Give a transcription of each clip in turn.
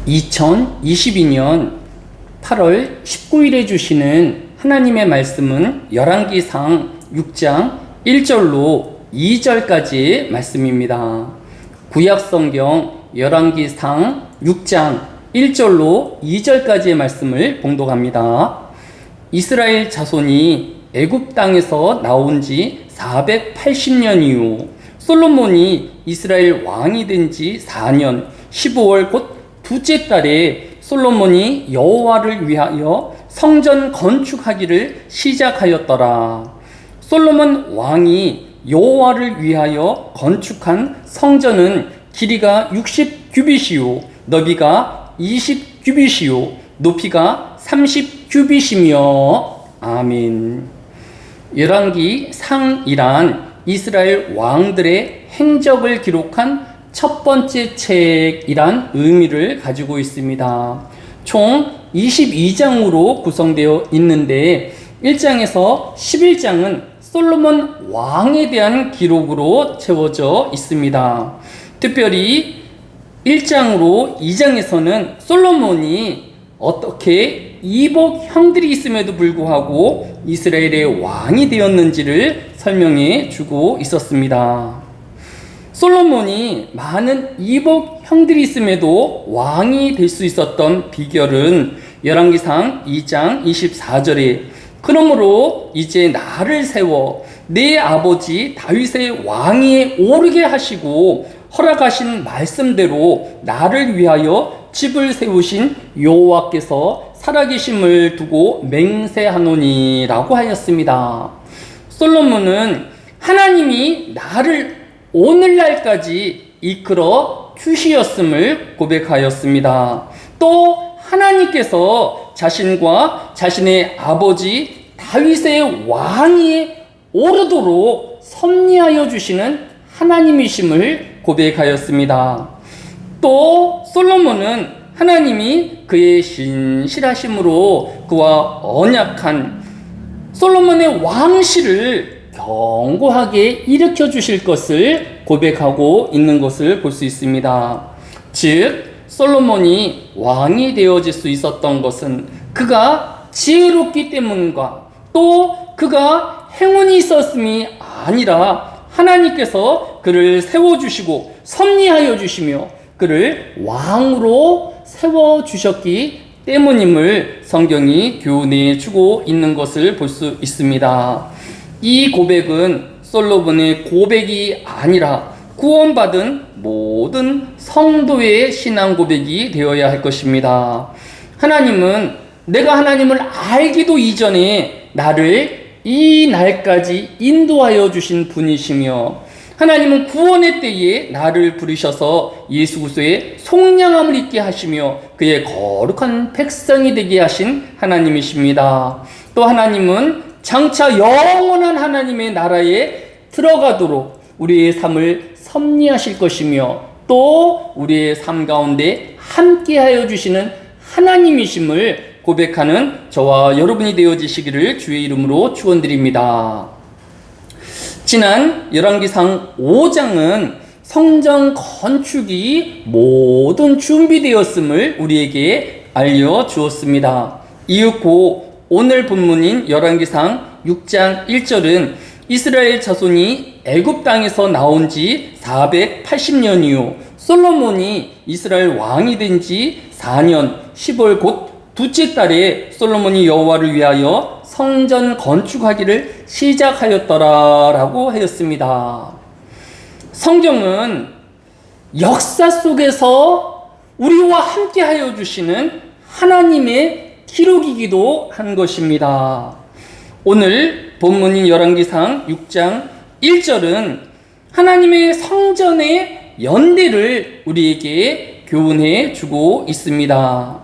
2022년 8월 19일에 주시는 하나님의 말씀은 열왕기상 6장 1절로 2절까지의 말씀입니다. 구약성경 열왕기상 6장 1절로 2절까지의 말씀을 봉독합니다. 이스라엘 자손이 애굽 땅에서 나온 지 480년 이후 솔로몬이 이스라엘 왕이 된 지 4년 15월 곧 둘째 달에 솔로몬이 여호와를 위하여 성전 건축하기를 시작하였더라. 솔로몬 왕이 여호와를 위하여 건축한 성전은 길이가 60규빗이요 너비가 20규빗이요 높이가 30규빗이며 아멘. 열왕기상이란 이스라엘 왕들의 행적을 기록한 첫 번째 책이란 의미를 가지고 있습니다. 총 22장으로 구성되어 있는데 1장에서 11장은 솔로몬 왕에 대한 기록으로 채워져 있습니다. 특별히 1장으로 2장에서는 솔로몬이 어떻게 이복 형들이 있음에도 불구하고 이스라엘의 왕이 되었는지를 설명해 주고 있었습니다. 솔로몬이 많은 이복 형들이 있음에도 왕이 될 수 있었던 비결은 열왕기상 2장 24절에 그러므로 이제 나를 세워 내 아버지 다윗의 왕위에 오르게 하시고 허락하신 말씀대로 나를 위하여 집을 세우신 여호와께서 살아계심을 두고 맹세하노니라고 하였습니다. 솔로몬은 하나님이 나를 오늘날까지 이끌어 주시었음을 고백하였습니다. 또 하나님께서 자신과 자신의 아버지 다윗의 왕위에 오르도록 섭리하여 주시는 하나님이심을 고백하였습니다. 또 솔로몬은 하나님이 그의 신실하심으로 그와 언약한 솔로몬의 왕실을 견고하게 일으켜 주실 것을 고백하고 있는 것을 볼 수 있습니다. 즉 솔로몬이 왕이 되어질 수 있었던 것은 그가 지혜롭기 때문과 또 그가 행운이 있었음이 아니라 하나님께서 그를 세워주시고 섭리하여 주시며 그를 왕으로 세워주셨기 때문임을 성경이 교훈해 주고 있는 것을 볼 수 있습니다. 이 고백은 솔로몬의 고백이 아니라 구원받은 모든 성도의 신앙 고백이 되어야 할 것입니다. 하나님은 내가 하나님을 알기도 이전에 나를 이 날까지 인도하여 주신 분이시며 하나님은 구원의 때에 나를 부르셔서 예수 그리스도의 속량함을 입게 하시며 그의 거룩한 백성이 되게 하신 하나님이십니다. 또 하나님은 장차 영원한 하나님의 나라에 들어가도록 우리의 삶을 섭리하실 것이며 또 우리의 삶 가운데 함께하여 주시는 하나님이심을 고백하는 저와 여러분이 되어지시기를 주의 이름으로 축원드립니다. 지난 열왕기상 5장은 성전 건축이 모든 준비되었음을 우리에게 알려주었습니다. 이윽고 오늘 본문인 열왕기상 6장 1절은 이스라엘 자손이 애굽 땅에서 나온 지 480년 이후 솔로몬이 이스라엘 왕이 된 지 4년 10월 곧 둘째 달에 솔로몬이 여호와를 위하여 성전 건축하기를 시작하였더라라고 하였습니다. 성경은 역사 속에서 우리와 함께하여 주시는 하나님의 기록이기도 한 것입니다. 오늘 본문인 열왕기상 6장 1절은 하나님의 성전의 연대를 우리에게 교훈해 주고 있습니다.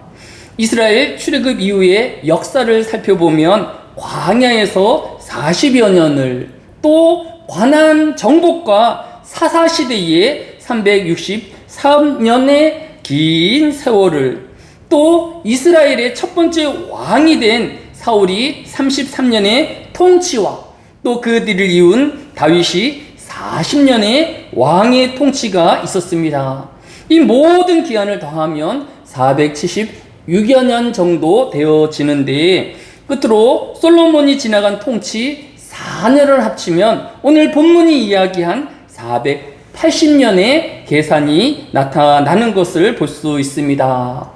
이스라엘 출애굽 이후의 역사를 살펴보면 광야에서 40여 년을 또 가나안 정복과 사사시대의 363년의 긴 세월을 또 이스라엘의 첫 번째 왕이 된 사울이 33년의 통치와 또 그들을 이은 다윗이 40년의 왕의 통치가 있었습니다. 이 모든 기한을 더하면 476여 년 정도 되어지는데, 끝으로 솔로몬이 지나간 통치 4년을 합치면 오늘 본문이 이야기한 480년의 계산이 나타나는 것을 볼 수 있습니다.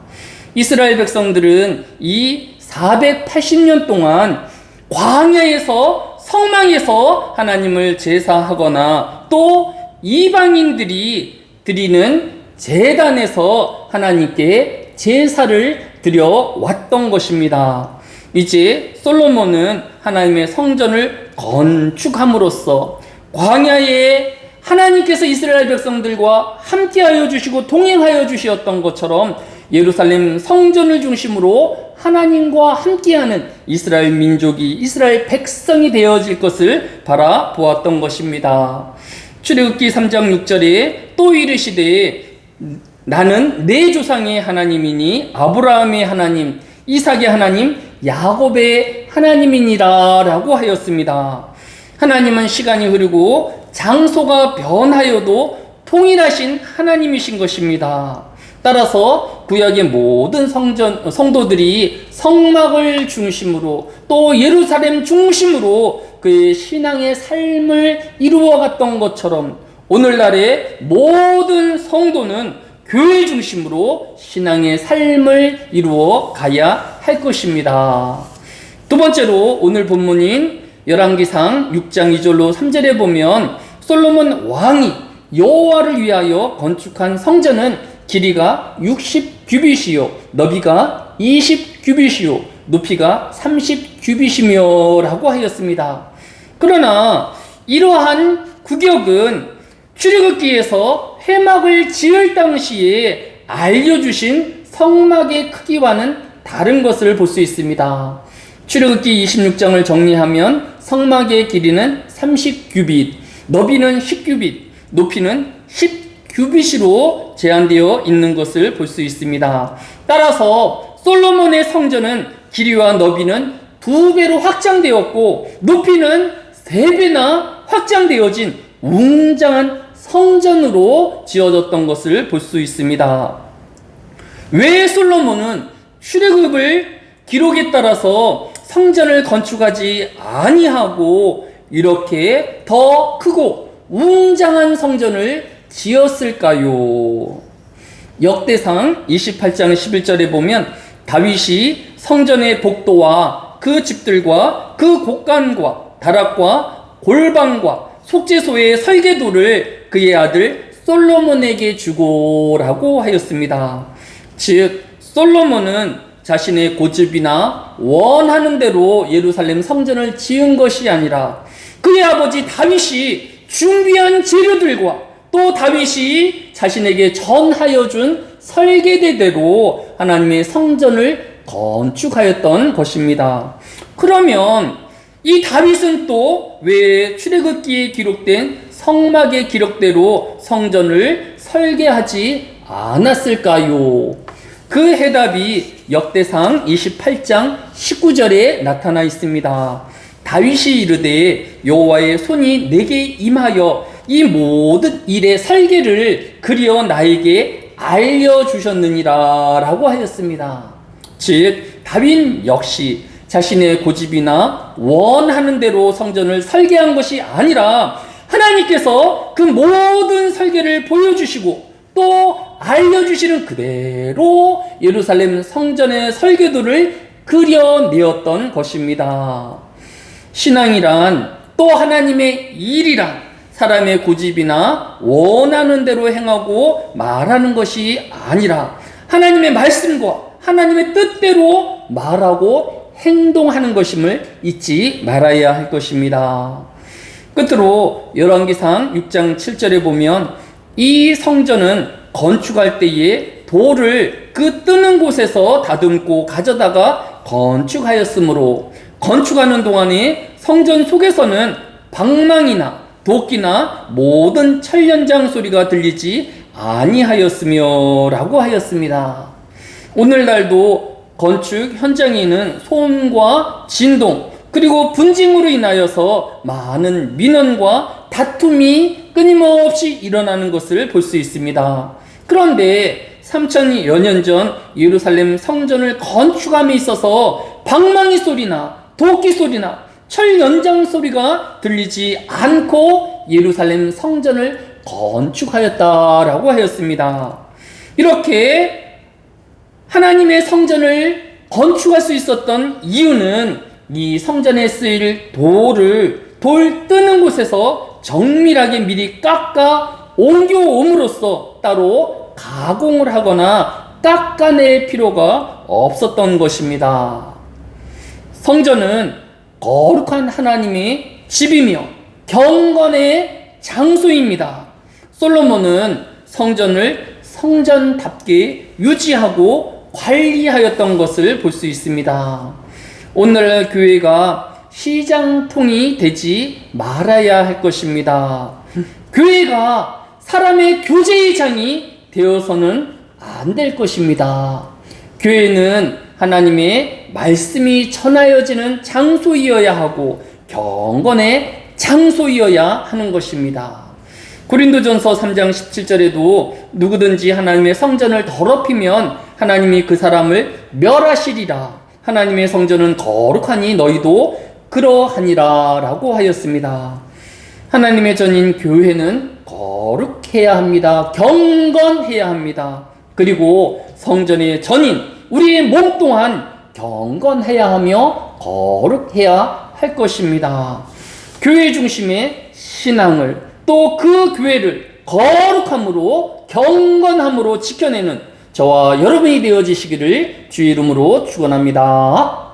이스라엘 백성들은 이 480년 동안 광야에서, 성막에서 하나님을 제사하거나 또 이방인들이 드리는 제단에서 하나님께 제사를 드려 왔던 것입니다. 이제 솔로몬은 하나님의 성전을 건축함으로써 광야에 하나님께서 이스라엘 백성들과 함께하여 주시고 동행하여 주셨던 것처럼 예루살렘 성전을 중심으로 하나님과 함께하는 이스라엘 민족이, 이스라엘 백성이 되어질 것을 바라보았던 것입니다. 출애굽기 3장 6절에 또 이르시되 나는 내 조상의 하나님이니 아브라함의 하나님, 이삭의 하나님, 야곱의 하나님이니라 라고 하였습니다. 하나님은 시간이 흐르고 장소가 변하여도 통일하신 하나님이신 것입니다. 따라서 구약의 모든 성도들이 성막을 중심으로 또 예루살렘 중심으로 그의 신앙의 삶을 이루어갔던 것처럼 오늘날의 모든 성도는 교회 중심으로 신앙의 삶을 이루어 가야 할 것입니다. 두 번째로 오늘 본문인 열왕기상 6장 2절로 3절에 보면 솔로몬 왕이 여호와를 위하여 건축한 성전은 길이가 60규빗이요 너비가 20규빗이요 높이가 30규빗이며 라고 하였습니다. 그러나 이러한 구격은 출애굽기에서 회막을 지을 당시에 알려주신 성막의 크기와는 다른 것을 볼 수 있습니다. 출애굽기 26장을 정리하면 성막의 길이는 30규빗, 너비는 10규빗, 높이는 10규빗으로 제한되어 있는 것을 볼 수 있습니다. 따라서 솔로몬의 성전은 길이와 너비는 2배로 확장되었고 높이는 3배나 확장되어진 웅장한 성전으로 지어졌던 것을 볼 수 있습니다. 왜 솔로몬은 출애굽을 기록에 따라서 성전을 건축하지 아니하고 이렇게 더 크고 웅장한 성전을 지었을까요? 역대상 28장 11절에 보면 다윗이 성전의 복도와 그 집들과 그 곳간과 다락과 골방과 속죄소의 설계도를 그의 아들 솔로몬에게 주고라고 하였습니다. 즉 솔로몬은 자신의 고집이나 원하는 대로 예루살렘 성전을 지은 것이 아니라 그의 아버지 다윗이 준비한 재료들과 또 다윗이 자신에게 전하여 준 설계대대로 하나님의 성전을 건축하였던 것입니다. 그러면 이 다윗은 또 왜 출애굽기에 기록된 성막의 기록대로 성전을 설계하지 않았을까요? 그 해답이 역대상 28장 19절에 나타나 있습니다. 다윗이 이르되 여호와의 손이 내게 임하여 이 모든 일의 설계를 그리어 나에게 알려주셨느니라 라고 하였습니다. 즉 다윗 역시 자신의 고집이나 원하는 대로 성전을 설계한 것이 아니라 하나님께서 그 모든 설계를 보여주시고 또 알려주시는 그대로 예루살렘 성전의 설계도를 그려내었던 것입니다. 신앙이란 또 하나님의 일이란 사람의 고집이나 원하는 대로 행하고 말하는 것이 아니라 하나님의 말씀과 하나님의 뜻대로 말하고 행동하는 것임을 잊지 말아야 할 것입니다. 끝으로 열왕기상 6장 7절에 보면 이 성전은 건축할 때에 돌을 그 뜨는 곳에서 다듬고 가져다가 건축하였으므로 건축하는 동안에 성전 속에서는 방망이나 도끼나 모든 철연장 소리가 들리지 아니하였으며 라고 하였습니다. 오늘날도 건축 현장에는 소음과 진동 그리고 분쟁으로 인하여서 많은 민원과 다툼이 끊임없이 일어나는 것을 볼 수 있습니다. 그런데 3000여 년 전 예루살렘 성전을 건축함에 있어서 방망이 소리나 도끼 소리나 철 연장 소리가 들리지 않고 예루살렘 성전을 건축하였다라고 하였습니다. 이렇게 하나님의 성전을 건축할 수 있었던 이유는 이 성전에 쓰일 돌 뜨는 곳에서 정밀하게 미리 깎아 옮겨옴으로써 따로 가공을 하거나 깎아낼 필요가 없었던 것입니다. 성전은 거룩한 하나님의 집이며 경건의 장소입니다. 솔로몬은 성전을 성전답게 유지하고 관리하였던 것을 볼 수 있습니다. 오늘날 교회가 시장통이 되지 말아야 할 것입니다. 교회가 사람의 교제의 장이 되어서는 안 될 것입니다. 교회는 하나님의 말씀이 전하여지는 장소이어야 하고 경건의 장소이어야 하는 것입니다. 고린도전서 3장 17절에도 누구든지 하나님의 성전을 더럽히면 하나님이 그 사람을 멸하시리라. 하나님의 성전은 거룩하니 너희도 그러하니라 라고 하였습니다. 하나님의 전인 교회는 거룩해야 합니다. 경건해야 합니다. 그리고 성전의 전인 우리의 몸 또한 경건해야 하며 거룩해야 할 것입니다. 교회 중심의 신앙을 또 그 교회를 거룩함으로 경건함으로 지켜내는 저와 여러분이 되어지시기를 주의 이름으로 축원합니다.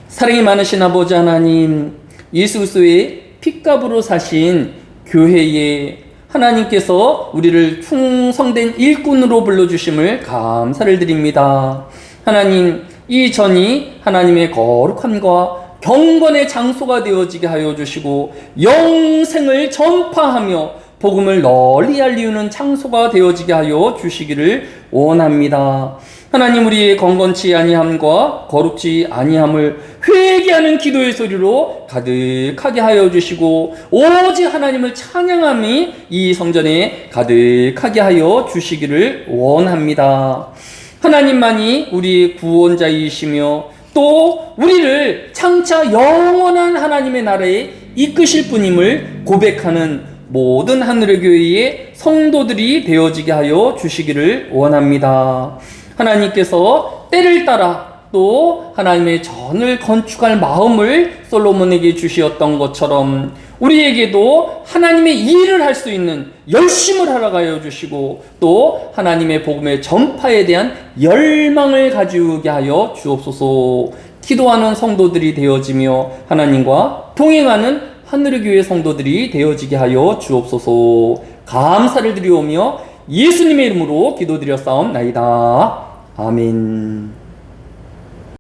사랑이 많으신 아버지 하나님, 예수 그리스도의 핏값으로 사신 교회에 하나님께서 우리를 충성된 일꾼으로 불러주심을 감사를 드립니다. 하나님, 이 전이 하나님의 거룩함과 경건의 장소가 되어지게 하여 주시고 영생을 전파하며 복음을 널리 알리우는 장소가 되어지게 하여 주시기를 원합니다. 하나님, 우리의 건건치 아니함과 거룩지 아니함을 회개하는 기도의 소리로 가득하게 하여 주시고 오직 하나님을 찬양함이 이 성전에 가득하게 하여 주시기를 원합니다. 하나님만이 우리 구원자이시며 또 우리를 장차 영원한 하나님의 나라에 이끄실 분임을 고백하는 모든 하늘의 교회의 성도들이 되어지게 하여 주시기를 원합니다. 하나님께서 때를 따라 또 하나님의 전을 건축할 마음을 솔로몬에게 주시었던 것처럼 우리에게도 하나님의 일을 할 수 있는 열심을 하여 주시고 또 하나님의 복음의 전파에 대한 열망을 가지게 하여 주옵소서. 기도하는 성도들이 되어지며 하나님과 동행하는 하늘의 교회 성도들이 되어지게 하여 주옵소서. 감사를 드리오며 예수님의 이름으로 기도드렸사옵나이다. 아멘.